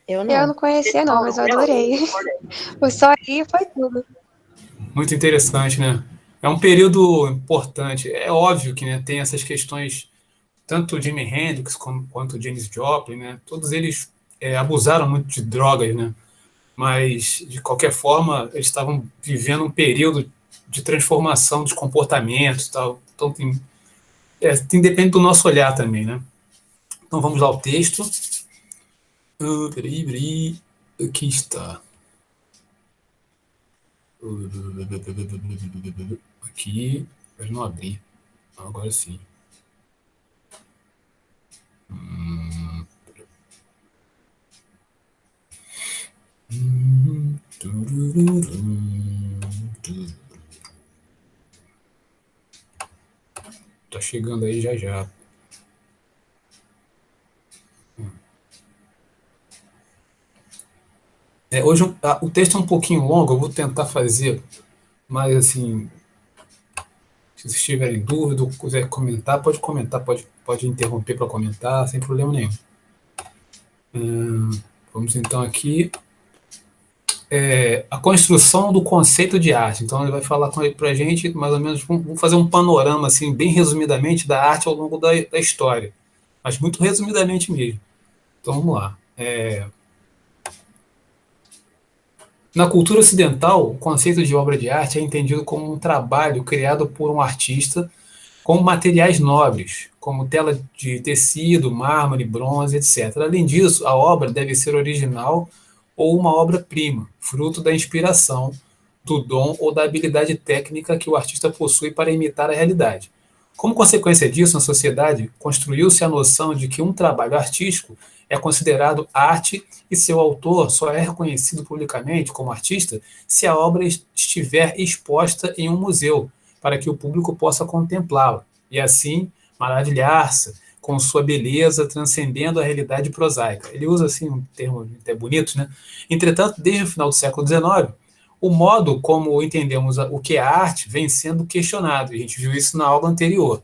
Eu Eu não. não conhecia, não, mas eu adorei. Foi só aí e foi tudo. Muito interessante, né? É um período importante. É óbvio que, né, tem essas questões, tanto o Jimi Hendrix quanto o Janis Joplin, né? Todos eles abusaram muito de drogas, né? Mas, de qualquer forma, eles estavam vivendo um período de transformação dos comportamentos e tal. Então, depende do nosso olhar também, né? Então, vamos lá ao texto. Peraí. Aqui está. Aqui. Eu não abri. Agora sim. Tá chegando aí já já. Hoje o texto é um pouquinho longo, eu vou tentar fazer, mas assim, se vocês tiverem dúvida ou quiser comentar, pode interromper para comentar, sem problema nenhum. Vamos então aqui. A construção do conceito de arte. Então ele vai falar para a gente, mais ou menos, vamos fazer um panorama, assim, bem resumidamente, da arte ao longo da história. Mas muito resumidamente mesmo. Então vamos lá. Na cultura ocidental, o conceito de obra de arte é entendido como um trabalho criado por um artista com materiais nobres, como tela de tecido, mármore, bronze, etc. Além disso, a obra deve ser original ou uma obra-prima, fruto da inspiração, do dom ou da habilidade técnica que o artista possui para imitar a realidade. Como consequência disso, na sociedade, construiu-se a noção de que um trabalho artístico é considerado arte e seu autor só é reconhecido publicamente como artista se a obra estiver exposta em um museu, para que o público possa contemplá-la e, assim, maravilhar-se com sua beleza, transcendendo a realidade prosaica. Ele usa assim um termo até bonito, né? Entretanto, desde o final do século XIX, o modo como entendemos o que é arte vem sendo questionado. A gente viu isso na aula anterior.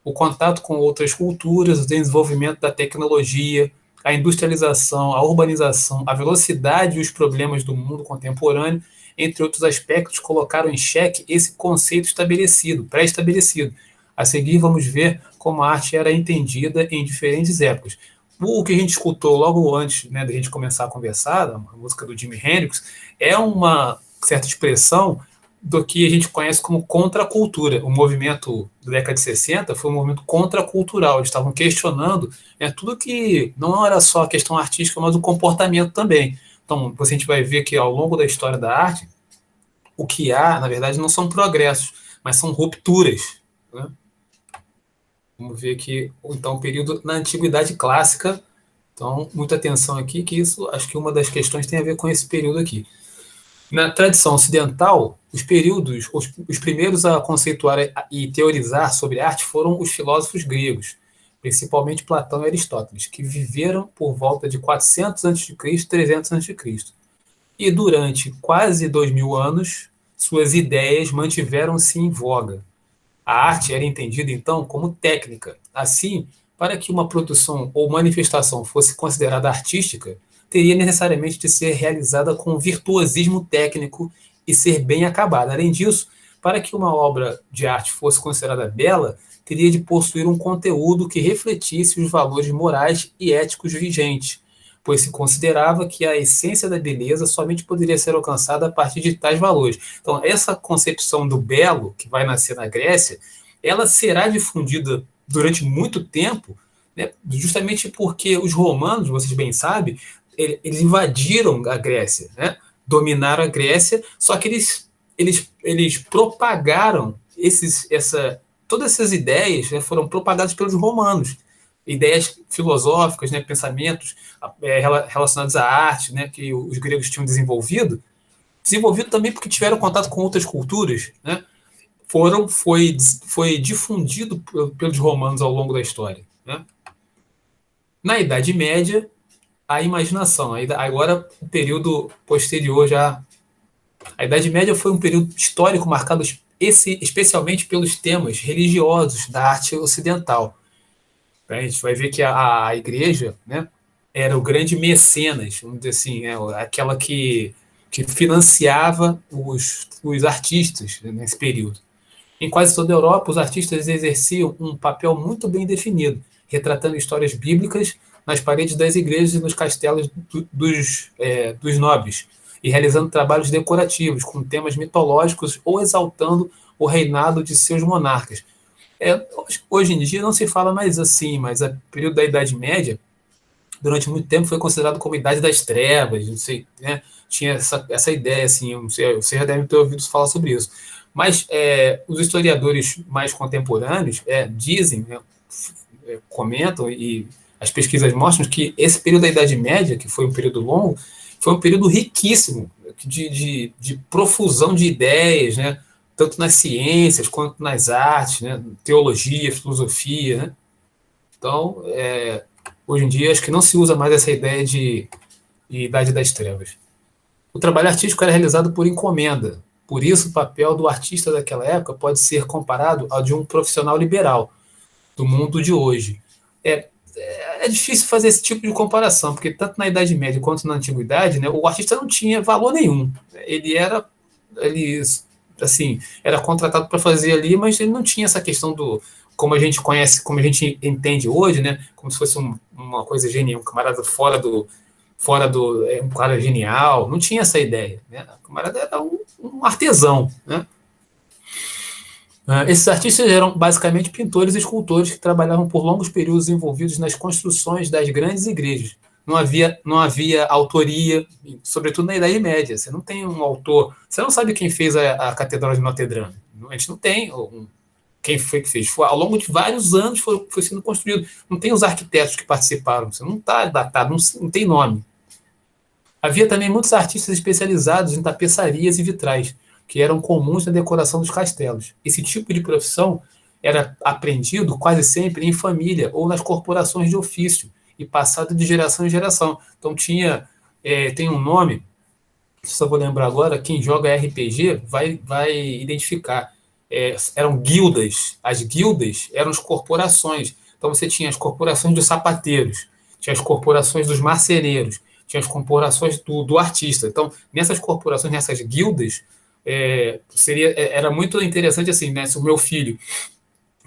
O contato com outras culturas, o desenvolvimento da tecnologia, a industrialização, a urbanização, a velocidade e os problemas do mundo contemporâneo, entre outros aspectos, colocaram em xeque esse conceito estabelecido, pré-estabelecido. A seguir, vamos ver como a arte era entendida em diferentes épocas. O que a gente escutou logo antes, né, da gente começar a conversar, a música do Jimi Hendrix, é uma certa expressão do que a gente conhece como contracultura. O movimento da década de 60 foi um movimento contracultural. Eles estavam questionando tudo que não era só a questão artística, mas o comportamento também. Então, a gente vai ver que ao longo da história da arte, o que há, na verdade, não são progressos, mas são rupturas. Né? Vamos ver aqui, então, o período na Antiguidade Clássica. Então, muita atenção aqui, que isso, acho que uma das questões tem a ver com esse período aqui. Na tradição ocidental, os primeiros a conceituar e teorizar sobre arte foram os filósofos gregos, principalmente Platão e Aristóteles, que viveram por volta de 400 a.C., 300 a.C. E durante quase 2000 anos, suas ideias mantiveram-se em voga. A arte era entendida, então, como técnica. Assim, para que uma produção ou manifestação fosse considerada artística, teria necessariamente de ser realizada com virtuosismo técnico e ser bem acabada. Além disso, para que uma obra de arte fosse considerada bela, teria de possuir um conteúdo que refletisse os valores morais e éticos vigentes, pois se considerava que a essência da beleza somente poderia ser alcançada a partir de tais valores. Então, essa concepção do belo, que vai nascer na Grécia, ela será difundida durante muito tempo, né, justamente porque os romanos, vocês bem sabem, eles invadiram a Grécia, né, dominaram a Grécia, só que eles propagaram todas essas ideias, né, foram propagadas pelos romanos, ideias filosóficas, né, pensamentos relacionados à arte, né, que os gregos tinham desenvolvido também porque tiveram contato com outras culturas, né, foi difundido pelos romanos ao longo da história. Né? Na Idade Média, a imaginação. Agora, o período posterior já. A Idade Média foi um período histórico marcado especialmente pelos temas religiosos da arte ocidental. A gente vai ver que a igreja, né, era o grande mecenas, vamos dizer assim, aquela que financiava os artistas nesse período. Em quase toda a Europa, os artistas exerciam um papel muito bem definido, retratando histórias bíblicas nas paredes das igrejas e nos castelos dos nobres, e realizando trabalhos decorativos com temas mitológicos ou exaltando o reinado de seus monarcas. Hoje em dia não se fala mais assim, mas o período da Idade Média, durante muito tempo, foi considerado como Idade das Trevas, não sei, né? Tinha essa ideia, assim, não sei, você já deve ter ouvido falar sobre isso. Mas os historiadores mais contemporâneos dizem, né, comentam, e as pesquisas mostram que esse período da Idade Média, que foi um período longo, foi um período riquíssimo de profusão de ideias, né? Tanto nas ciências quanto nas artes, né? Teologia, filosofia, né? Então, hoje em dia, acho que não se usa mais essa ideia de Idade das Trevas. O trabalho artístico era realizado por encomenda. Por isso, o papel do artista daquela época pode ser comparado ao de um profissional liberal do mundo de hoje. É difícil fazer esse tipo de comparação, porque tanto na Idade Média quanto na Antiguidade, né, o artista não tinha valor nenhum. Ele, assim, era contratado para fazer ali, mas ele não tinha essa questão do, como a gente conhece, como a gente entende hoje, né, como se fosse uma coisa genial, um camarada um cara genial, não tinha essa ideia, né? O camarada era um artesão, né? Esses artistas eram basicamente pintores e escultores que trabalhavam por longos períodos envolvidos nas construções das grandes igrejas. Não havia autoria, sobretudo na Idade Média. Você não tem um autor, você não sabe quem fez a Catedral de Notre Dame. A gente não tem quem foi que fez. Ao longo de vários anos foi sendo construído. Não tem os arquitetos que participaram. Você não está datado, não tem nome. Havia também muitos artistas especializados em tapeçarias e vitrais, que eram comuns na decoração dos castelos. Esse tipo de profissão era aprendido quase sempre em família ou nas corporações de ofício e passado de geração em geração. Então tem um nome, só vou lembrar agora, quem joga RPG vai identificar. Eram guildas. As guildas eram as corporações. Então você tinha as corporações dos sapateiros, tinha as corporações dos marceneiros, tinha as corporações do artista. Então, nessas corporações, nessas guildas, era muito interessante assim, né? Se o meu filho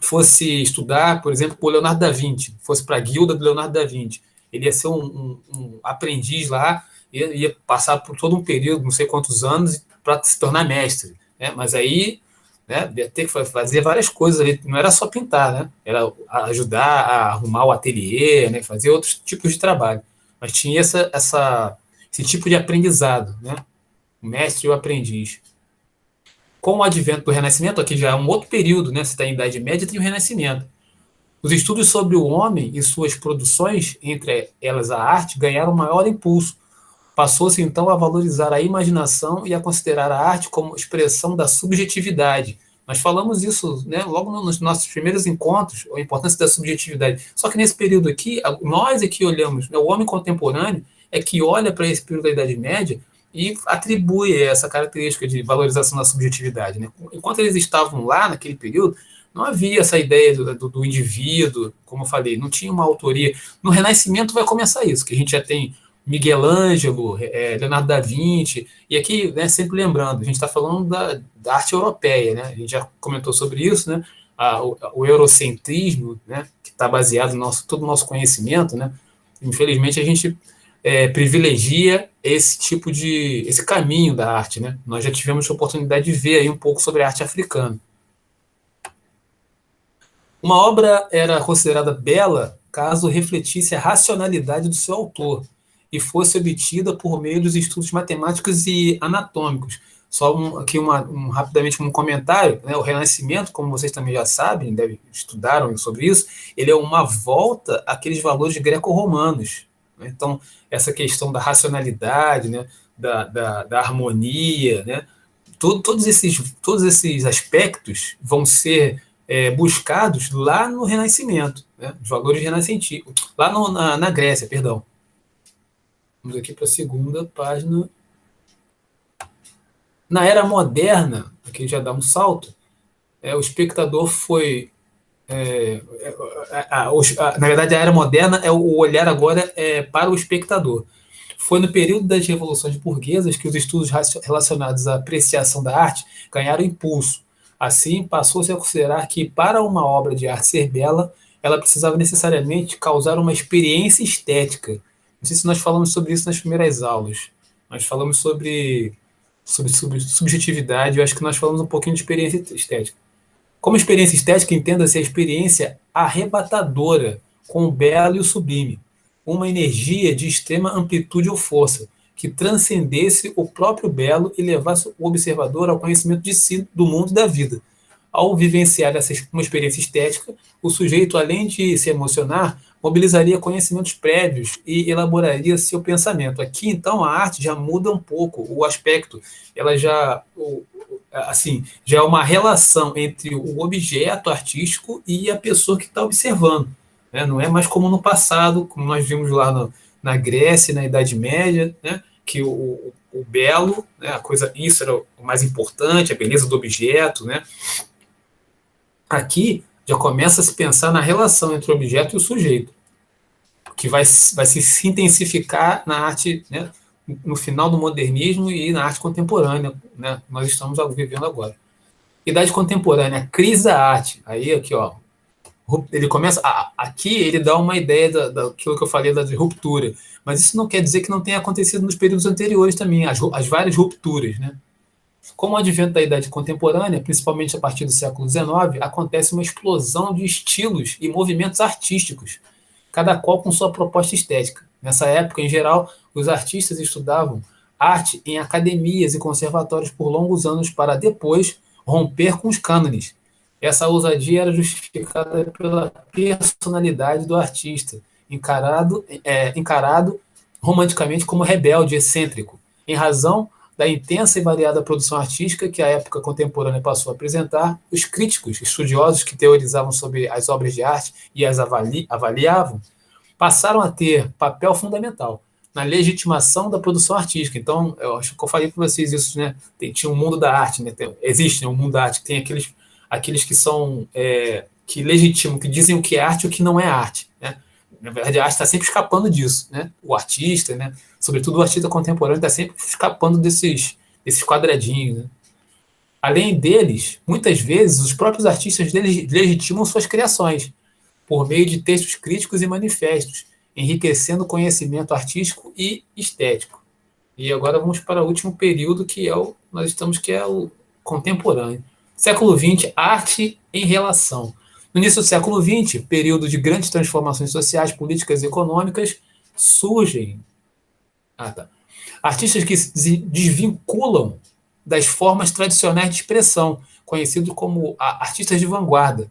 fosse estudar, por exemplo, com o Leonardo da Vinci, fosse para a guilda do Leonardo da Vinci, ele ia ser um aprendiz lá, ia passar por todo um período, não sei quantos anos, para se tornar mestre. Né? Mas aí, né, ia ter que fazer várias coisas ali, não era só pintar, né? Era ajudar a arrumar o ateliê, né? Fazer outros tipos de trabalho. Mas tinha esse tipo de aprendizado, né? O mestre e o aprendiz. Com o advento do Renascimento, aqui já é um outro período, né? Você está em Idade Média, tem o Renascimento. Os estudos sobre o homem e suas produções, entre elas a arte, ganharam maior impulso. Passou-se então a valorizar a imaginação e a considerar a arte como expressão da subjetividade. Nós falamos isso, né, logo nos nossos primeiros encontros, a importância da subjetividade. Só que nesse período aqui, nós é que olhamos, né, o homem contemporâneo é que olha para esse período da Idade Média e atribui essa característica de valorização da subjetividade. Né? Enquanto eles estavam lá naquele período, não havia essa ideia do indivíduo, como eu falei, não tinha uma autoria. No Renascimento vai começar isso, que a gente já tem Miguel Ângelo, Leonardo da Vinci, e aqui, né, sempre lembrando, a gente está falando da arte europeia, né? A gente já comentou sobre isso, né? O eurocentrismo, né, que está baseado no todo o nosso conhecimento, né? Infelizmente a gente privilegia esse caminho da arte, né? Nós já tivemos a oportunidade de ver aí um pouco sobre a arte africana. Uma obra era considerada bela caso refletisse a racionalidade do seu autor e fosse obtida por meio dos estudos matemáticos e anatômicos. Só aqui rapidamente um comentário, né? O Renascimento, como vocês também já sabem, estudaram sobre isso, ele é uma volta àqueles valores greco-romanos. Né? Então, essa questão da racionalidade, né? da harmonia, né? Todos esses aspectos vão ser buscados lá no Renascimento, né? Os valores renascentistas, lá na Grécia, perdão. Vamos aqui para a segunda página. Na era moderna, aqui já dá um salto, o espectador foi Na verdade, a era moderna é o olhar agora para o espectador. Foi no período das revoluções burguesas que os estudos relacionados à apreciação da arte ganharam impulso. Assim, passou-se a considerar que, para uma obra de arte ser bela, ela precisava necessariamente causar uma experiência estética. Não sei se nós falamos sobre isso nas primeiras aulas. Nós falamos sobre subjetividade, eu acho que nós falamos um pouquinho de experiência estética. Como experiência estética, entenda-se a experiência arrebatadora com o belo e o sublime, uma energia de extrema amplitude ou força, que transcendesse o próprio belo e levasse o observador ao conhecimento de si, do mundo e da vida. Ao vivenciar uma experiência estética, o sujeito, além de se emocionar, mobilizaria conhecimentos prévios e elaboraria seu pensamento. Aqui, então, a arte já muda um pouco o aspecto, ela já, assim, já é uma relação entre o objeto artístico e a pessoa que está observando. Né? Não é mais como no passado, como nós vimos lá na Grécia, na Idade Média, né? Que o belo, né? A coisa, isso era o mais importante, a beleza do objeto. Né? Aqui já começa a se pensar na relação entre o objeto e o sujeito, que vai se intensificar na arte, né? No final do modernismo e na arte contemporânea, né? Nós estamos vivendo agora. Idade contemporânea, crise da arte. Aí, aqui, ó, ele começa. Aqui ele dá uma ideia daquilo que eu falei da ruptura. Mas isso não quer dizer que não tenha acontecido nos períodos anteriores também, as várias rupturas. Né? Com o advento da Idade Contemporânea, principalmente a partir do século XIX, acontece uma explosão de estilos e movimentos artísticos, cada qual com sua proposta estética. Nessa época, em geral, os artistas estudavam arte em academias e conservatórios por longos anos para depois romper com os cânones. Essa ousadia era justificada pela personalidade do artista, encarado romanticamente como rebelde, excêntrico, em razão da intensa e variada produção artística que a época contemporânea passou a apresentar. Os críticos, estudiosos que teorizavam sobre as obras de arte e as avaliavam, passaram a ter papel fundamental na legitimação da produção artística. Então, eu acho que eu falei para vocês isso, né? Tinha um mundo da arte, né? Existe, né, um mundo da arte, tem aqueles que são que legitimam, que dizem o que é arte e o que não é arte. Né? Na verdade, a arte está sempre escapando disso. Né? O artista, né? Sobretudo o artista contemporâneo, está sempre escapando desses quadradinhos. Né? Além deles, muitas vezes, os próprios artistas legitimam suas criações, por meio de textos críticos e manifestos, enriquecendo o conhecimento artístico e estético. E agora vamos para o último período, que é o contemporâneo. Século XX, arte em relação. No início do século XX, período de grandes transformações sociais, políticas e econômicas, surgem artistas que se desvinculam das formas tradicionais de expressão, conhecidos como artistas de vanguarda,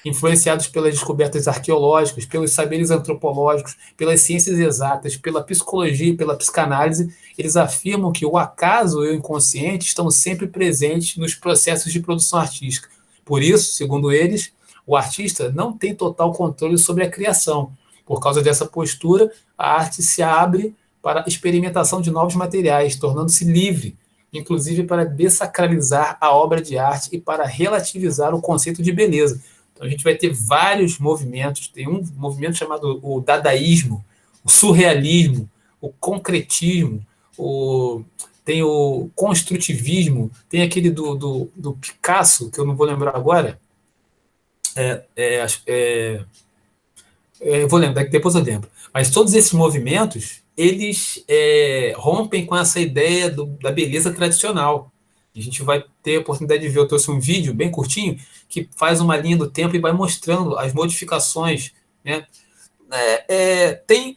influenciados pelas descobertas arqueológicas, pelos saberes antropológicos, pelas ciências exatas, pela psicologia e pela psicanálise. Eles afirmam que o acaso e o inconsciente estão sempre presentes nos processos de produção artística. Por isso, segundo eles, o artista não tem total controle sobre a criação. Por causa dessa postura, a arte se abre para a experimentação de novos materiais, tornando-se livre, inclusive para dessacralizar a obra de arte e para relativizar o conceito de beleza. Então, a gente vai ter vários movimentos. Tem um movimento chamado o dadaísmo, o surrealismo, o concretismo, tem o construtivismo, tem aquele do Picasso, que eu não vou lembrar agora. Eu vou lembrar, depois eu lembro. Mas todos esses movimentos, eles rompem com essa ideia da beleza tradicional. A gente vai ter a oportunidade de ver, eu trouxe um vídeo bem curtinho, que faz uma linha do tempo e vai mostrando as modificações. Né? Tem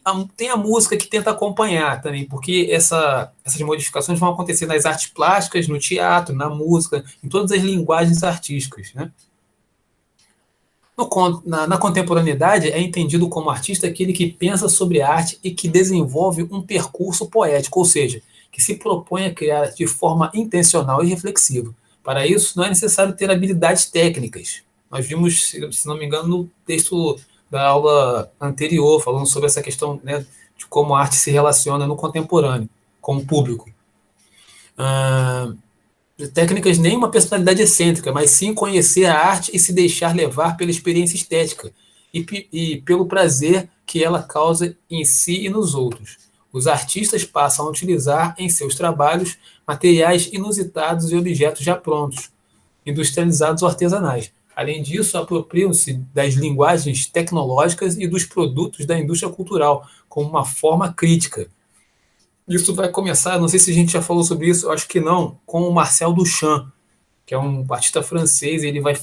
a música que tenta acompanhar também, porque essas modificações vão acontecer nas artes plásticas, no teatro, na música, em todas as linguagens artísticas. Né? Na contemporaneidade, é entendido como artista aquele que pensa sobre arte e que desenvolve um percurso poético, ou seja, que se propõe a criar de forma intencional e reflexiva. Para isso, não é necessário ter habilidades técnicas. Nós vimos, se não me engano, no texto da aula anterior, falando sobre essa questão, né, de como a arte se relaciona no contemporâneo, com o público. técnicas nem uma personalidade excêntrica, mas sim conhecer a arte e se deixar levar pela experiência estética e pelo prazer que ela causa em si e nos outros. Os artistas passam a utilizar em seus trabalhos materiais inusitados e objetos já prontos, industrializados ou artesanais. Além disso, apropriam-se das linguagens tecnológicas e dos produtos da indústria cultural como uma forma crítica. Isso vai começar, não sei se a gente já falou sobre isso, eu acho que não, com o Marcel Duchamp, que é um artista francês. Ele vai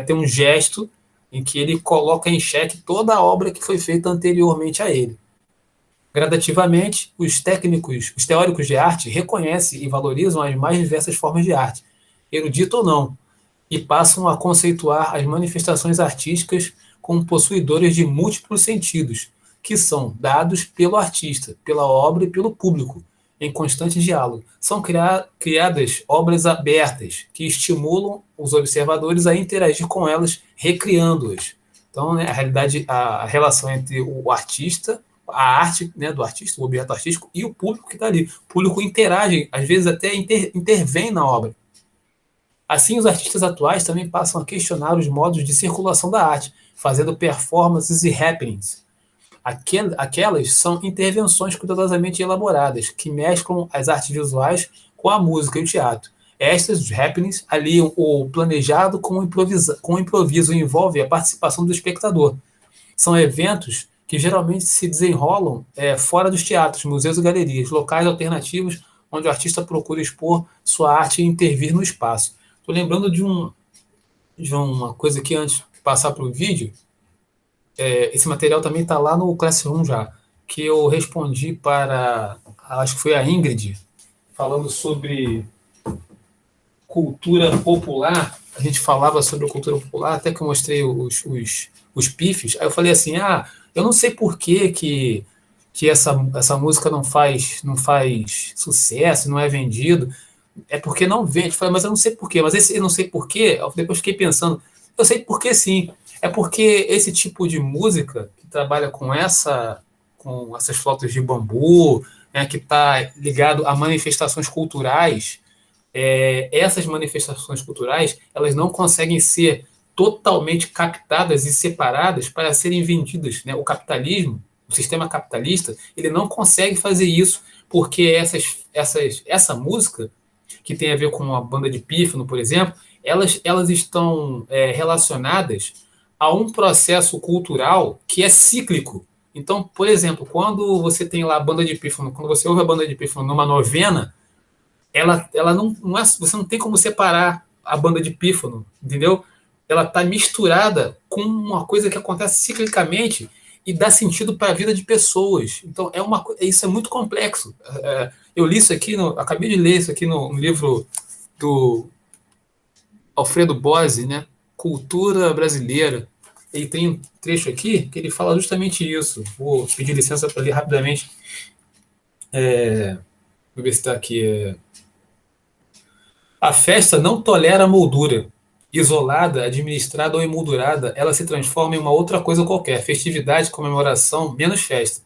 ter um gesto em que ele coloca em xeque toda a obra que foi feita anteriormente a ele. Gradativamente, os teóricos de arte reconhecem e valorizam as mais diversas formas de arte, erudito ou não, e passam a conceituar as manifestações artísticas como possuidoras de múltiplos sentidos, que são dados pelo artista, pela obra e pelo público, em constante diálogo. São criadas obras abertas, que estimulam os observadores a interagir com elas, recriando-as. Então, né, a realidade, a relação entre o artista, a arte, né, do artista, o objeto artístico, e o público que está ali. O público interage, às vezes até intervém na obra. Assim, os artistas atuais também passam a questionar os modos de circulação da arte, fazendo performances e happenings. Aquelas são intervenções cuidadosamente elaboradas, que mesclam as artes visuais com a música e o teatro. Estas, os happenings, aliam o planejado com o improviso e envolvem a participação do espectador. São eventos que geralmente se desenrolam fora dos teatros, museus e galerias, locais alternativos onde o artista procura expor sua arte e intervir no espaço. Estou lembrando de uma coisa aqui antes de passar para o vídeo. Esse material também está lá no Classroom já, que eu respondi para, acho que foi a Ingrid, falando sobre cultura popular. A gente falava sobre a cultura popular, até que eu mostrei os pifes. Aí eu falei assim, eu não sei por que essa música não faz sucesso, não é vendido. É porque não vende. Eu falei, mas eu não sei por quê. Mas esse eu não sei por quê, eu depois fiquei pensando, eu sei por que sim. É porque esse tipo de música que trabalha com essas flautas de bambu, né, que está ligado a manifestações culturais, essas manifestações culturais elas não conseguem ser totalmente captadas e separadas para serem vendidas, né? O capitalismo, o sistema capitalista, ele não consegue fazer isso porque essa música que tem a ver com a banda de pífano, por exemplo, elas estão relacionadas a um processo cultural que é cíclico. Então, por exemplo, quando você tem lá a banda de pífano, quando você ouve a banda de pífano numa novena, ela não é, você não tem como separar a banda de pífano, entendeu? Ela está misturada com uma coisa que acontece ciclicamente e dá sentido para a vida de pessoas. Então isso é muito complexo. Eu li isso aqui, acabei de ler isso aqui no livro do Alfredo Bozzi, né? Cultura Brasileira. Ele tem um trecho aqui que ele fala justamente isso. Vou pedir licença para ler rapidamente. Vou ver se está aqui. A festa não tolera moldura. Isolada, administrada ou emoldurada, ela se transforma em uma outra coisa qualquer, festividade, comemoração, menos festa.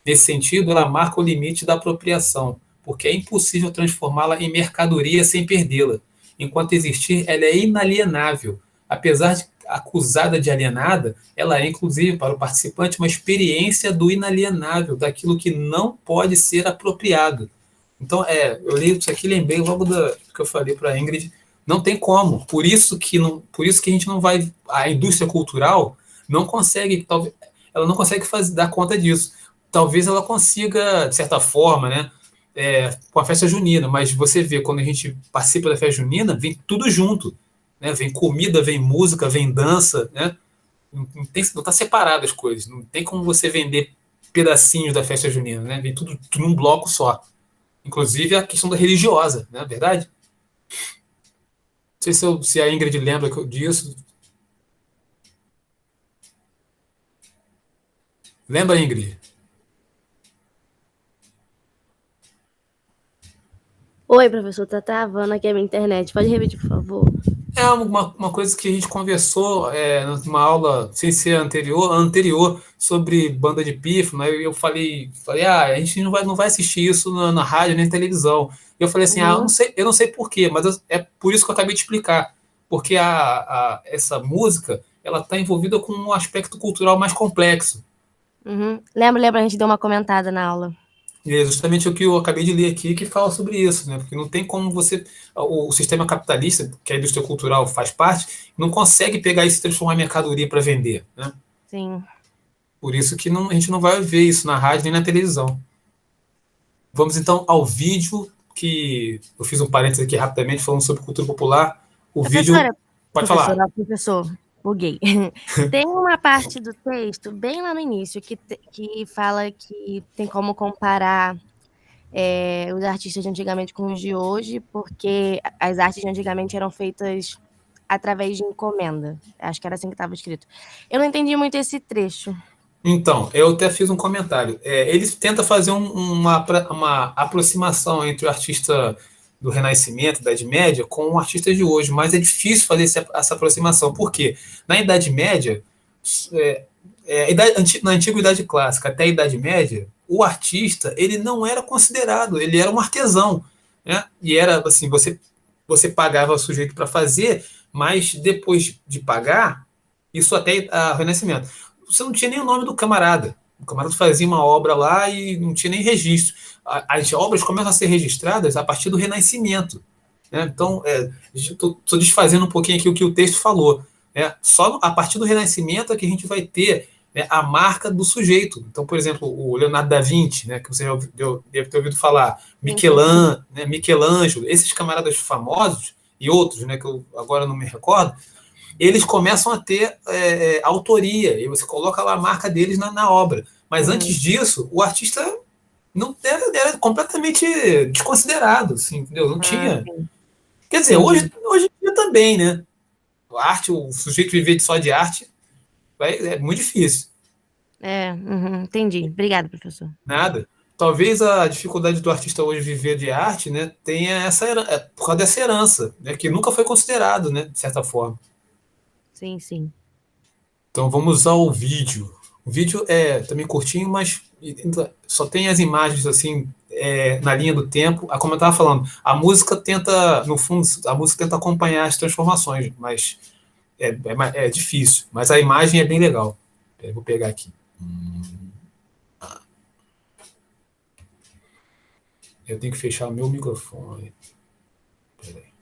Nesse sentido, ela marca o limite da apropriação, porque é impossível transformá-la em mercadoria sem perdê-la. Enquanto existir, ela é inalienável. Apesar de acusada de alienada, ela é, inclusive, para o participante, uma experiência do inalienável, daquilo que não pode ser apropriado. Então, eu li isso aqui, lembrei logo do que eu falei para a Ingrid, não tem como. Por isso que a gente não vai, a indústria cultural não consegue, talvez, ela não consegue dar conta disso. Talvez ela consiga, de certa forma, né, com a festa junina, mas você vê, quando a gente participa da festa junina, vem tudo junto, né? Vem comida, vem música, vem dança, né? Não está separado as coisas, não tem como você vender pedacinhos da festa junina, né? Vem tudo num bloco só. Inclusive a questão da religiosa, não é verdade? Não sei se a Ingrid lembra disso. Lembra, Ingrid? Oi, professor, tá travando aqui a minha internet. Pode repetir, por favor? É uma coisa que a gente conversou numa aula, sem ser anterior, sobre banda de pífano. Aí eu falei, a gente não vai assistir isso na rádio nem na televisão. E eu falei assim, Uhum, eu não sei por quê, mas é por isso que eu acabei de explicar. Porque essa música, ela está envolvida com um aspecto cultural mais complexo. uhum. Lembra, a gente deu uma comentada na aula. E é justamente o que eu acabei de ler aqui que fala sobre isso, né? Porque não tem como você. O sistema capitalista, que a indústria cultural faz parte, não consegue pegar isso e transformar em mercadoria para vender, né? Sim. Por isso que a gente não vai ver isso na rádio nem na televisão. Vamos então ao vídeo, que eu fiz um parênteses aqui rapidamente falando sobre cultura popular. O vídeo. Professora, Pode falar. professor, buguei. Tem uma parte do texto, bem lá no início, que fala que tem como comparar os artistas de antigamente com os de hoje, porque as artes de antigamente eram feitas através de encomenda. Acho que era assim que estava escrito. Eu não entendi muito esse trecho. Então, eu até fiz um comentário. Eles tentam fazer uma aproximação entre o artista do Renascimento, da Idade Média, com o artista de hoje, mas é difícil fazer essa aproximação. Por quê? Na Idade Média, é, na antiga Idade Clássica até a Idade Média, o artista ele não era considerado, ele era um artesão, né? E era assim, você pagava o sujeito para fazer, mas depois de pagar, isso até o Renascimento, você não tinha nem o nome do camarada. O camarada fazia uma obra lá e não tinha nem registro. As obras começam a ser registradas a partir do Renascimento. Né? Então, estou desfazendo um pouquinho aqui o que o texto falou. Né? Só a partir do Renascimento é que a gente vai ter, né, a marca do sujeito. Então, por exemplo, o Leonardo da Vinci, né, que você já deve ter ouvido falar, Sim, sim. Michelangelo, esses camaradas famosos e outros, né, que eu agora não me recordo, eles começam a ter autoria, e você coloca lá a marca deles na obra. Mas Uhum. antes disso, o artista não era completamente desconsiderado, assim, entendeu? Não Ah, tinha. sim. Quer dizer, Entendi. hoje em dia também, né? A arte, o sujeito viver só de arte é muito difícil. Uhum, entendi. Obrigada, professor. Nada. Talvez a dificuldade do artista hoje viver de arte, né, tenha por causa dessa herança, né, que nunca foi considerado, né, de certa forma. Sim, sim. Então vamos ao vídeo. O vídeo é também curtinho, mas só tem as imagens assim na linha do tempo. Como eu estava falando, a música tenta, no fundo, a música tenta acompanhar as transformações, mas é difícil. Mas a imagem é bem legal. Vou pegar aqui. Eu tenho que fechar o meu microfone. Peraí.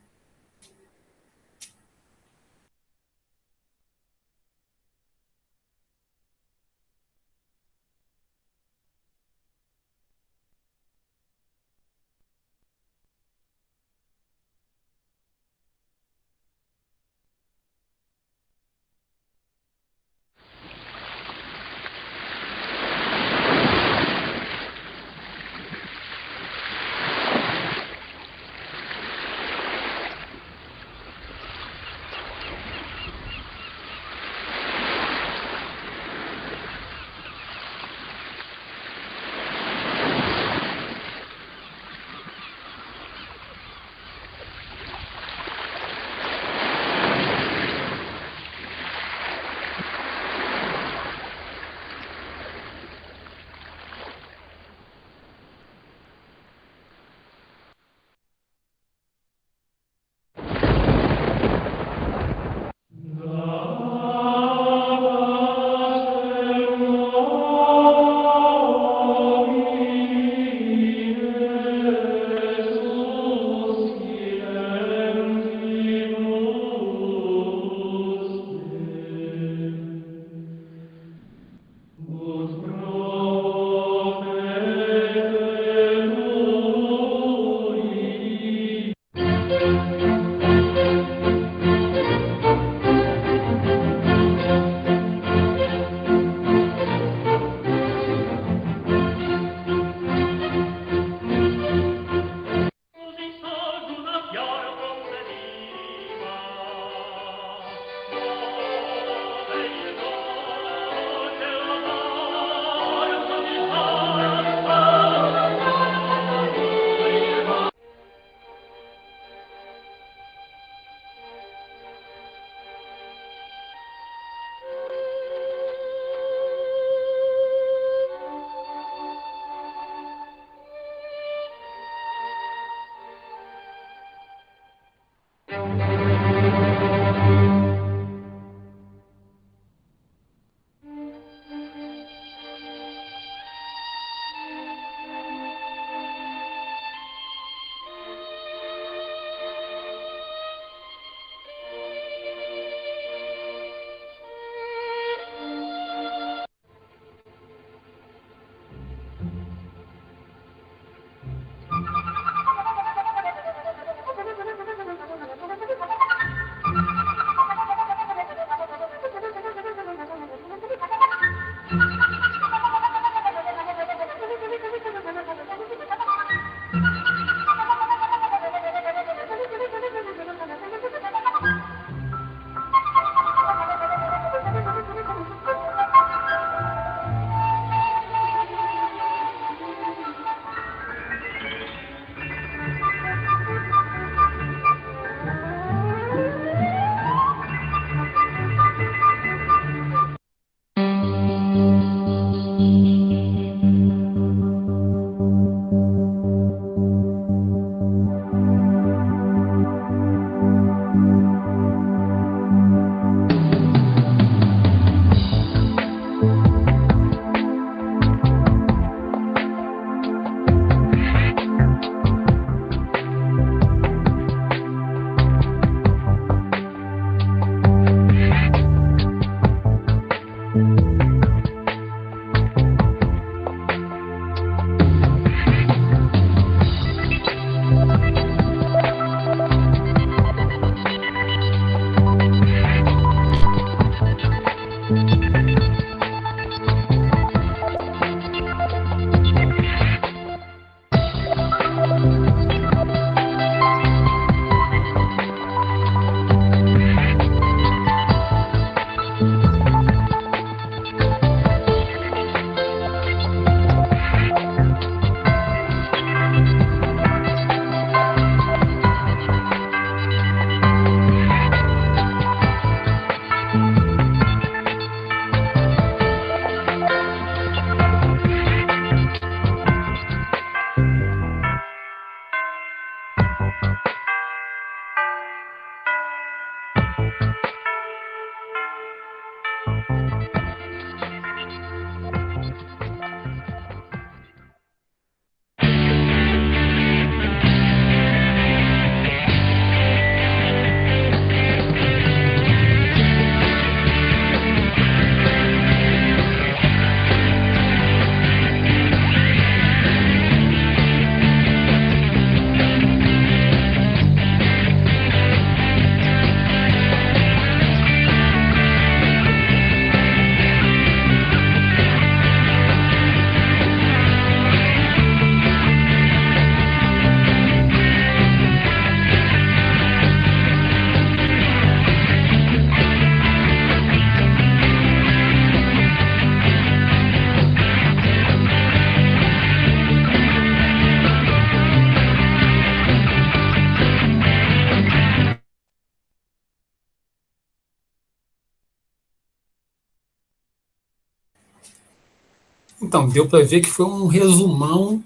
Então, deu para ver que foi um resumão,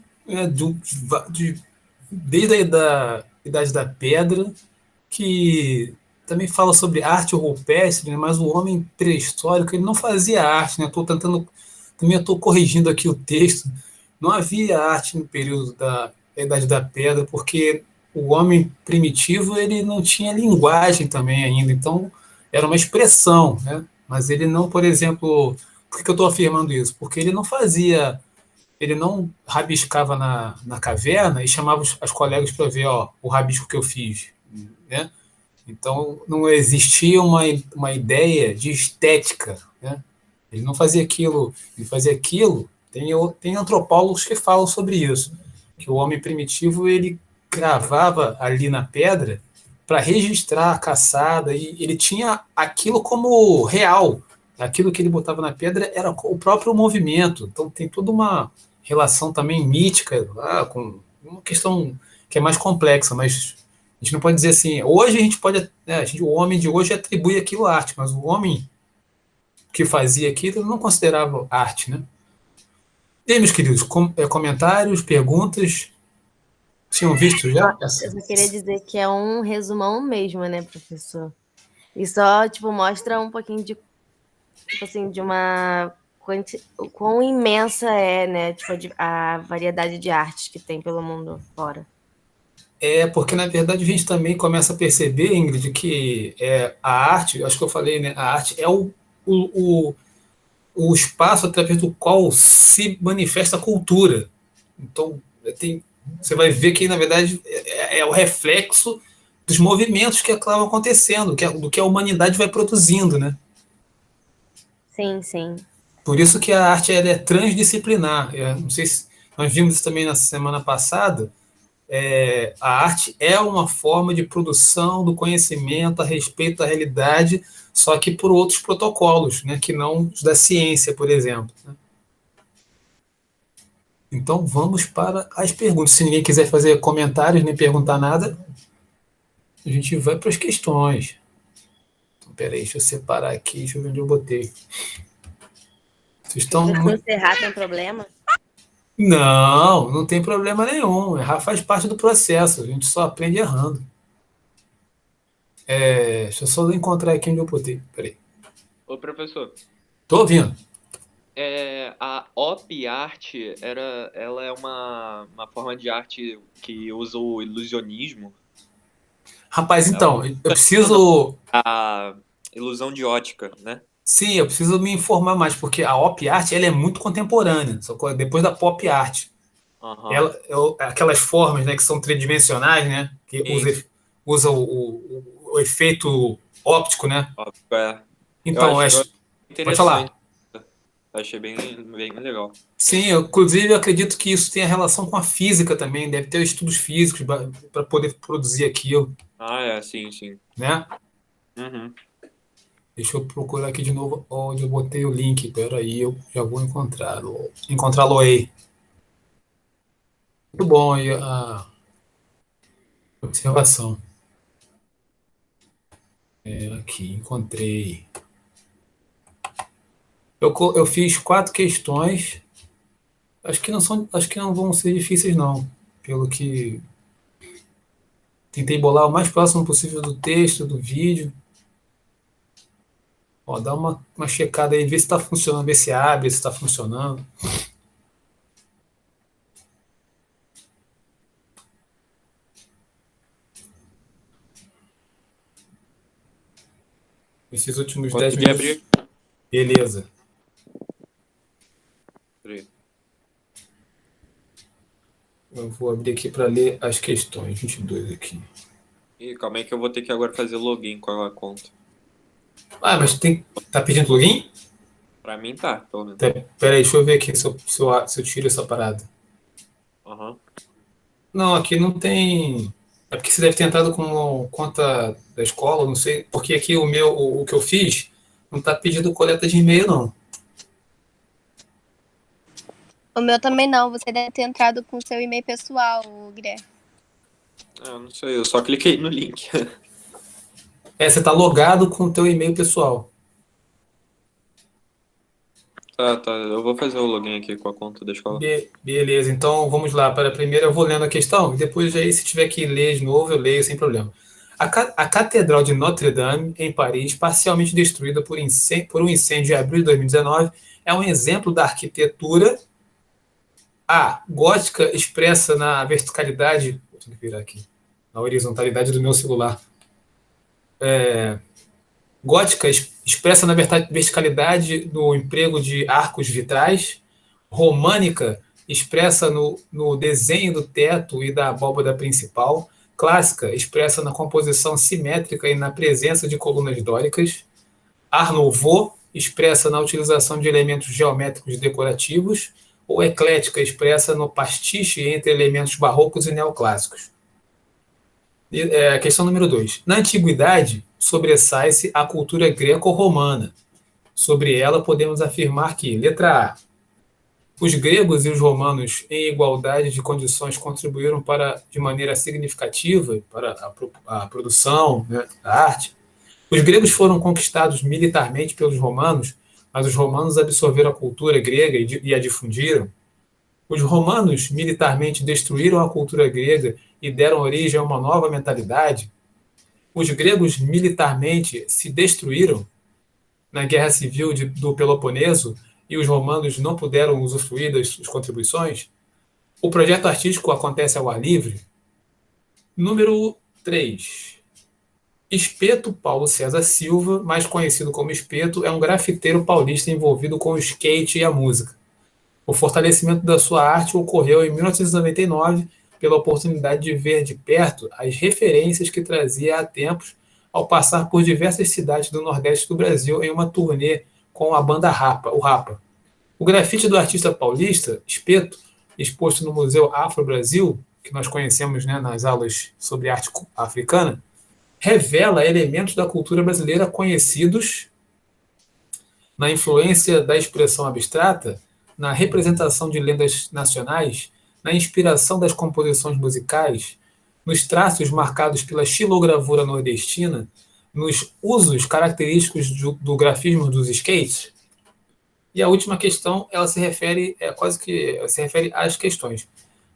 desde a Idade da Pedra, que também fala sobre arte rupestre, né, mas o homem pré-histórico ele não fazia arte. Né, também estou corrigindo aqui o texto. Não havia arte no período da Idade da Pedra, porque o homem primitivo ele não tinha linguagem também ainda, então era uma expressão, né? Mas ele não, por exemplo, por que eu estou afirmando isso? Porque ele não rabiscava na caverna e chamava as colegas para ver, ó, o rabisco que eu fiz, né? Então não existia uma ideia de estética, né? Ele não fazia aquilo, ele fazia aquilo. Tem antropólogos que falam sobre isso, que o homem primitivo ele gravava ali na pedra para registrar a caçada e ele tinha aquilo como real. Aquilo que ele botava na pedra era o próprio movimento. Então tem toda uma relação também mítica lá, com uma questão que é mais complexa, mas a gente não pode dizer assim. Hoje a gente pode, né, o homem de hoje atribui aquilo à arte, mas o homem que fazia aquilo não considerava arte, né? E aí, meus queridos, comentários, perguntas, tinham visto já? Eu só queria dizer que é um resumão mesmo, né, professor? E só, tipo, mostra um pouquinho de, tipo assim, de uma o quão imensa é, né, tipo, a variedade de artes que tem pelo mundo fora. É, porque na verdade a gente também começa a perceber, Ingrid, que a arte, acho que eu falei, né? A arte é o, o espaço através do qual se manifesta a cultura. Então, você vai ver que, na verdade, é o reflexo dos movimentos que estavam acontecendo, do que a humanidade vai produzindo, né? Sim, sim. Por isso que a arte ela é transdisciplinar. Não sei se nós vimos isso também na semana passada, a arte é uma forma de produção do conhecimento a respeito da realidade, só que por outros protocolos, né, que não os da ciência, por exemplo. Né? Então vamos para as perguntas. Se ninguém quiser fazer comentários nem perguntar nada, a gente vai para as questões. Então, peraí, deixa eu separar aqui, deixa eu ver onde eu botei. Vocês estão. Se encerrar, tem problema? Não, não tem problema nenhum. Errar faz parte do processo. A gente só aprende errando. Deixa eu só encontrar aqui onde eu botei. Peraí. Ô, professor, Tô ouvindo. a op art, ela é uma forma de arte que usa o ilusionismo, Rapaz, então, eu preciso. a ilusão de ótica, né? Sim, eu preciso me informar mais, porque a op art ela é muito contemporânea, depois da pop art. Aham. Aquelas formas, né, que são tridimensionais, né, que Isso, usa o efeito óptico, né? óbvio, Então, eu acho pode interessante, falar. achei bem legal. Sim, inclusive eu acredito que isso tenha relação com a física também, deve ter estudos físicos para poder produzir aquilo, Ah, sim, sim. né? Uhum. Deixa eu procurar aqui de novo onde eu botei o link. Espera aí, eu já vou encontrá-lo aí. Muito bom aí a observação. Aqui, encontrei. Eu fiz 4 questões. Acho que não vão ser difíceis não, pelo que tentei bolar o mais próximo possível do texto, do vídeo. Ó, dá uma checada aí, vê se está funcionando, vê se abre, se está funcionando. Esses últimos 10 Consegui minutos. abrir. Beleza. Peraí. Eu vou abrir aqui para ler as questões. 22 aqui. Ih, calma aí que eu vou ter que agora fazer login com a conta. Ah, mas tá pedindo login? Pra mim tá, pelo menos. Pera aí, deixa eu ver aqui se eu tiro essa parada. Aham. Não, aqui não tem. É porque você deve ter entrado com conta da escola, não sei. Porque aqui o que eu fiz não tá pedindo coleta de e-mail, não. O meu também não. Você deve ter entrado com seu e-mail pessoal, Guilherme. Eu não sei, eu só cliquei no link. Você tá logado com o teu e-mail pessoal. Tá, eu vou fazer o login aqui com a conta da escola. Beleza, então vamos lá. Para a primeira, eu vou lendo a questão e depois, aí, se tiver que ler de novo, eu leio sem problema. A Catedral de Notre-Dame, em Paris, parcialmente destruída por um incêndio em abril de 2019, é um exemplo da arquitetura gótica expressa na verticalidade. Vou ter que virar aqui. Na horizontalidade do meu celular. Gótica expressa na verticalidade no emprego de arcos vitrais, românica expressa no desenho do teto e da abóbada principal, clássica expressa na composição simétrica e na presença de colunas dóricas, Art Nouveau expressa na utilização de elementos geométricos decorativos, ou eclética expressa no pastiche entre elementos barrocos e neoclássicos. Questão número 2. Na antiguidade, sobressai-se a cultura greco-romana. Sobre ela, podemos afirmar que, letra A, os gregos e os romanos, em igualdade de condições, contribuíram de maneira significativa para a produção, né, da arte. Os gregos foram conquistados militarmente pelos romanos, mas os romanos absorveram a cultura grega e a difundiram. Os romanos militarmente destruíram a cultura grega e deram origem a uma nova mentalidade. Os gregos militarmente se destruíram na guerra civil do Peloponeso e os romanos não puderam usufruir das suas contribuições. O projeto artístico acontece ao ar livre. Número 3. Espeto Paulo César Silva, mais conhecido como Espeto, é um grafiteiro paulista envolvido com o skate e a música. O fortalecimento da sua arte ocorreu em 1999 pela oportunidade de ver de perto as referências que trazia há tempos ao passar por diversas cidades do Nordeste do Brasil em uma turnê com a banda Rapa, o Rapa. O grafite do artista paulista, Espeto, exposto no Museu Afro Brasil, que nós conhecemos, né, nas aulas sobre arte africana, revela elementos da cultura brasileira conhecidos na influência da expressão abstrata, na representação de lendas nacionais, na inspiração das composições musicais, nos traços marcados pela xilogravura nordestina, nos usos característicos do grafismo dos skates. E a última questão, ela se refere, se refere às questões.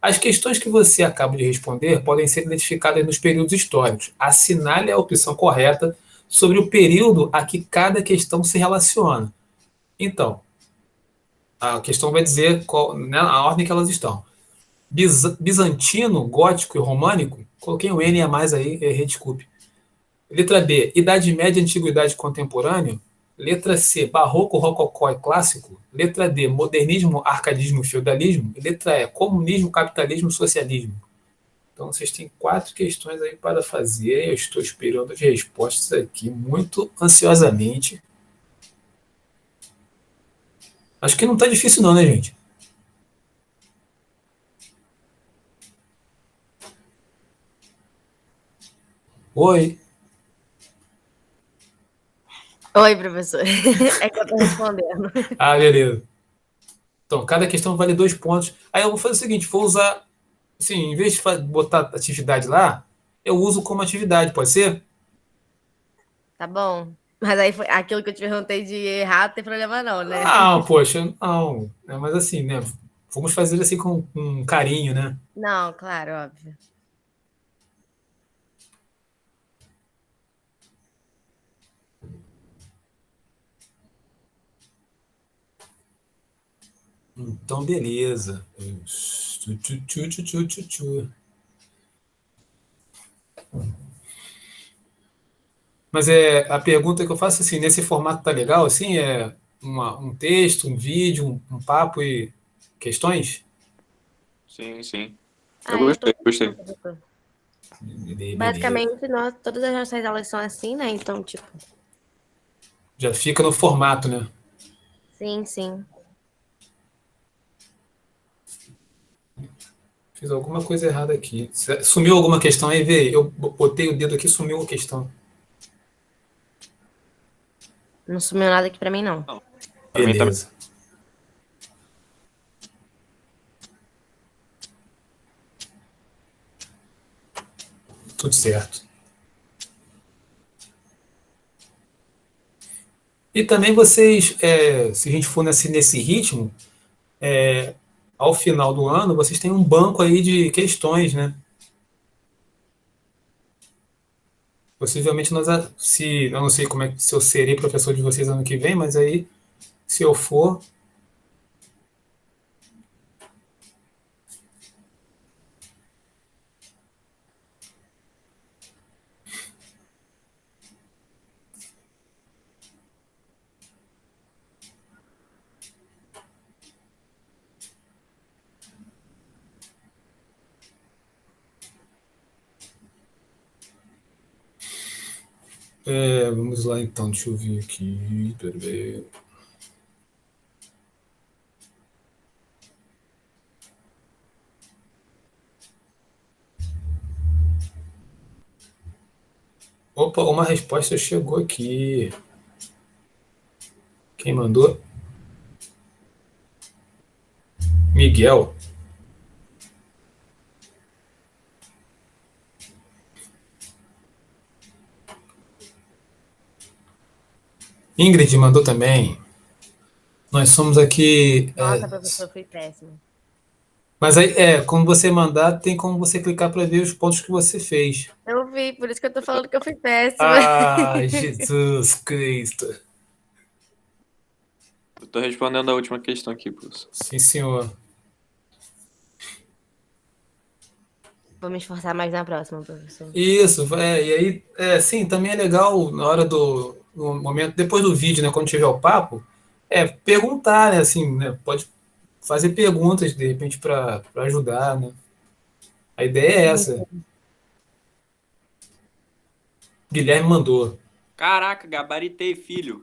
As questões que você acaba de responder podem ser identificadas nos períodos históricos. Assinale a opção correta sobre o período a que cada questão se relaciona. Então, a questão vai dizer né, a ordem que elas estão. Bizantino, gótico e românico, coloquei um N a mais aí, errei, desculpe. Letra B, Idade Média, Antiguidade Contemporânea. Letra C, Barroco, Rococó e Clássico. Letra D, Modernismo, Arcadismo e Feudalismo. E letra E, Comunismo, Capitalismo e Socialismo. Então, vocês têm 4 questões aí para fazer. Eu estou esperando as respostas aqui muito ansiosamente. Acho que não está difícil não, né, gente? Oi. Oi, professor. É que eu tô respondendo. Ah, beleza. Então, cada questão vale 2 pontos. Aí eu vou fazer o seguinte, vou usar, assim, em vez de botar atividade lá, eu uso como atividade, pode ser? Tá bom. Mas aí foi aquilo que eu te perguntei de errar, não tem problema não, né? Ah, poxa, não. Mas assim, né? Vamos fazer assim com carinho, né? Não, claro, óbvio. Então, beleza. Tchu. Mas a pergunta que eu faço assim, nesse formato tá legal, assim, um texto, um vídeo, um papo e questões? Sim, sim. Eu Ah, eu tô gostei. professor. Beleza. Basicamente, todas as nossas aulas são assim, né? Então, tipo, Já fica no formato, né? sim. Fiz alguma coisa errada aqui. Sumiu alguma questão aí, vê? Eu botei o dedo aqui, sumiu a questão. Não sumiu nada aqui pra mim, não. Não. Pra mim também. Beleza. Tudo certo. E também vocês, se a gente for nesse ritmo, ao final do ano, vocês têm um banco aí de questões, né? Possivelmente eu não sei como é que se eu serei professor de vocês ano que vem, mas aí, se eu for, vamos lá então, deixa eu ver aqui. Peraí. Opa, uma resposta chegou aqui. Quem mandou? Miguel. Ingrid mandou também. Nós somos aqui. Nossa, professor, fui péssimo. Mas aí, como você mandar, tem como você clicar para ver os pontos que você fez. Eu vi, por isso que eu tô falando que eu fui péssima. Ah, Jesus Cristo. Eu tô respondendo a última questão aqui, professor. Sim, senhor. Vou me esforçar mais na próxima, professor. Isso, e aí, sim, também é legal na hora no momento, depois do vídeo, né, quando tiver o papo, perguntar, né, assim, né, pode fazer perguntas, de repente, para ajudar, né. A ideia é essa. Guilherme mandou. Caraca, gabaritei, filho.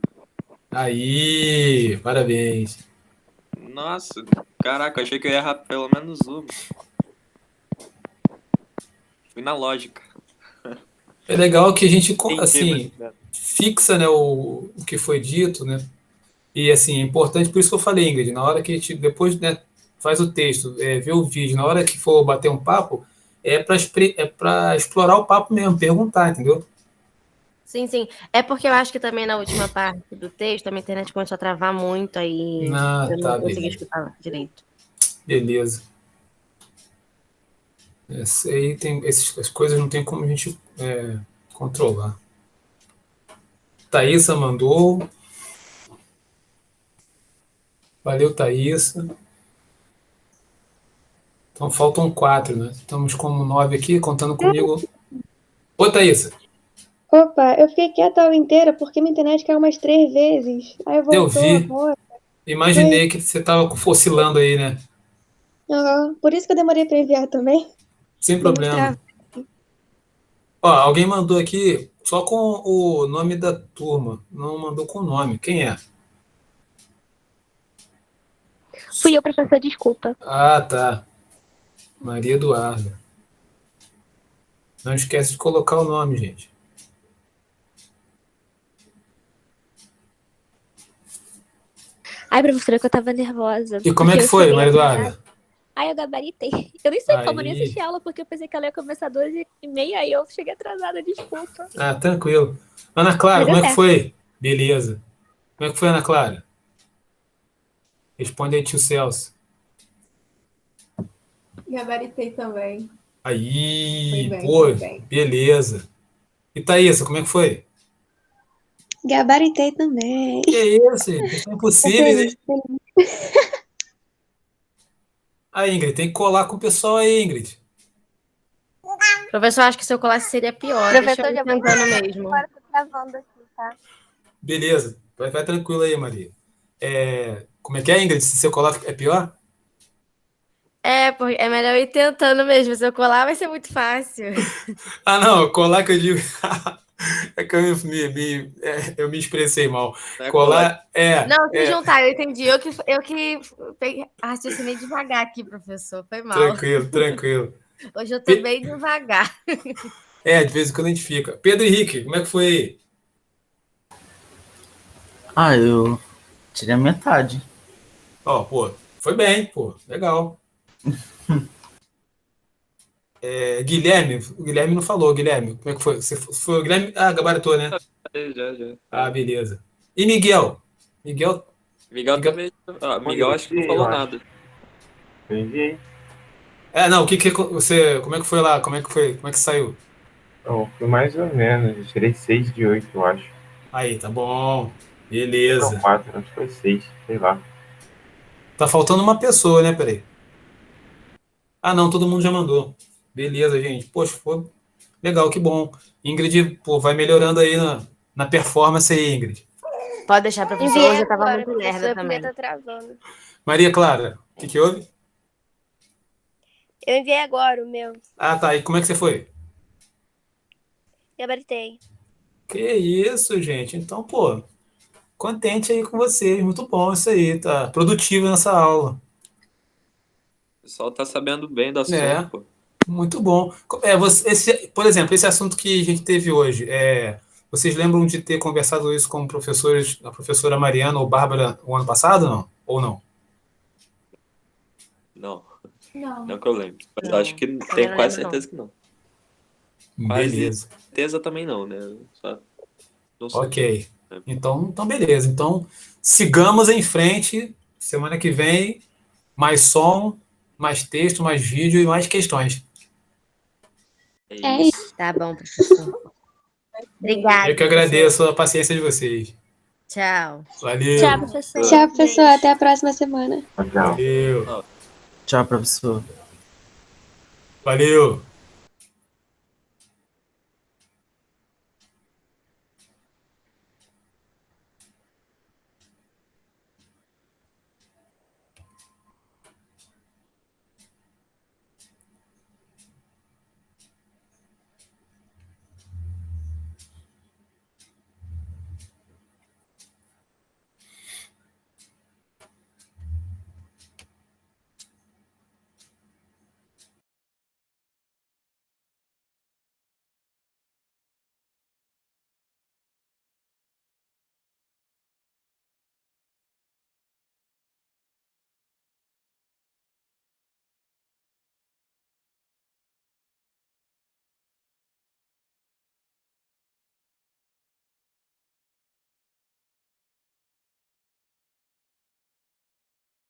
Aí, parabéns. Nossa, caraca, achei que eu ia errar pelo menos uma. Fui na lógica. É legal que a gente, Entendi, assim, fixa, né, o que foi dito, né? E, assim, é importante, por isso que eu falei, Ingrid, na hora que a gente, depois, né, faz o texto, vê o vídeo, na hora que for bater um papo, é para explorar o papo mesmo, perguntar, entendeu? Sim, sim. É porque eu acho que também na última parte do texto a minha internet começou a travar muito, aí eu não Tá, consegui beleza. escutar direito. Beleza. Essa aí essas coisas não tem como a gente controlar. Thaísa mandou. Valeu, Thaísa. Então faltam 4, né? Estamos com 9 aqui, contando comigo. Ô, Thaísa. Opa, eu fiquei quieta a aula inteira porque minha internet caiu umas 3 vezes. Aí Eu voltou vi. agora. Imaginei que você estava oscilando aí, né? Por isso que eu demorei pra enviar também. Sem Deu muito problema. travado. Ó, alguém mandou aqui só com o nome da turma. Não mandou com o nome. Quem é? Fui eu, professor, desculpa. Ah, tá. Maria Eduarda. Não esquece de colocar o nome, gente. Ai, professora, que eu tava nervosa. E como é que foi, Maria Eduarda? Ai, eu gabaritei. Eu nem sei como, eu nem Aí. assisti a aula, porque eu pensei que ela ia começar 12h30, aí eu cheguei atrasada, desculpa. Ah, tranquilo. Ana Clara, Mas como é deu que foi? Beleza. Como é que foi, Ana Clara? Responde aí, tio Celso. Gabaritei também. Aí, Foi bem, pô, foi bem. beleza. E Thaísa, como é que foi? Gabaritei também. Que isso, gente? Isso é Tô impossível, hein? feliz, feliz. A Ingrid, tem que colar com o pessoal aí, Ingrid. Professor, acho que se eu colasse seria pior. Deixa eu ir tentando mesmo. Agora tô travando aqui, tá? Beleza, vai tranquilo aí, Maria. Como é que é, Ingrid? Se você colar é pior? É melhor eu ir tentando mesmo. Se eu colar, vai ser muito fácil. Ah, não, colar que eu digo. É que eu me expressei mal. Não é Colar Não, se juntar, eu entendi. Eu que raciocinei devagar aqui, professor. Foi mal. Tranquilo, tranquilo. Hoje eu tô bem devagar. De vez em quando a gente fica. Pedro Henrique, como é que foi aí? Ah, eu tirei a metade. Ó, pô, foi bem, pô, legal. Guilherme, o Guilherme não falou, Guilherme, como é que foi? Você foi o Guilherme? Ah, gabaritou, né? Já. Ah, beleza. E Miguel? Miguel também. Miguel acho que não falou nada. Eu enviei. Não, o que você, como é que foi lá? Como é que foi? Como é que saiu? Então, foi mais ou menos. Eu tirei 6 de 8, eu acho. Aí, tá bom. Não, Beleza. 4, acho que foi 6, sei lá. Tá faltando uma pessoa, né? Peraí. Ah, não, todo mundo já mandou. Beleza, gente. Poxa, foi legal, que bom. Ingrid, pô, vai melhorando aí na performance aí, Ingrid. Pode deixar, professor. Enviei Hoje eu tava agora, muito lerda professor, porque também. tá travando. Maria Clara, o que houve? Eu enviei agora o meu. Ah, tá. E como é que você foi? Gabaritei. Que isso, gente. Então, pô, contente aí com vocês. Muito bom isso aí. Tá produtivo nessa aula. O pessoal tá sabendo bem do assunto, É. pô. Muito bom. Por exemplo, esse assunto que a gente teve hoje, vocês lembram de ter conversado isso com professores, a professora Mariana ou Bárbara o ano passado, não? Ou não? Não Não. que eu lembro. Mas Não, acho que também tenho não quase lembro, certeza que não. Quase Beleza. certeza também não, né? Só não sei. Ok. Então, beleza. Então, sigamos em frente. Semana que vem, mais som, mais texto, mais vídeo e mais questões. É isso. Tá bom, professor. Obrigada. Eu que agradeço a paciência de vocês. Tchau. Valeu. Tchau, professor. Tchau, professor. Até a próxima semana. Tchau. Valeu. Tchau, professor. Valeu.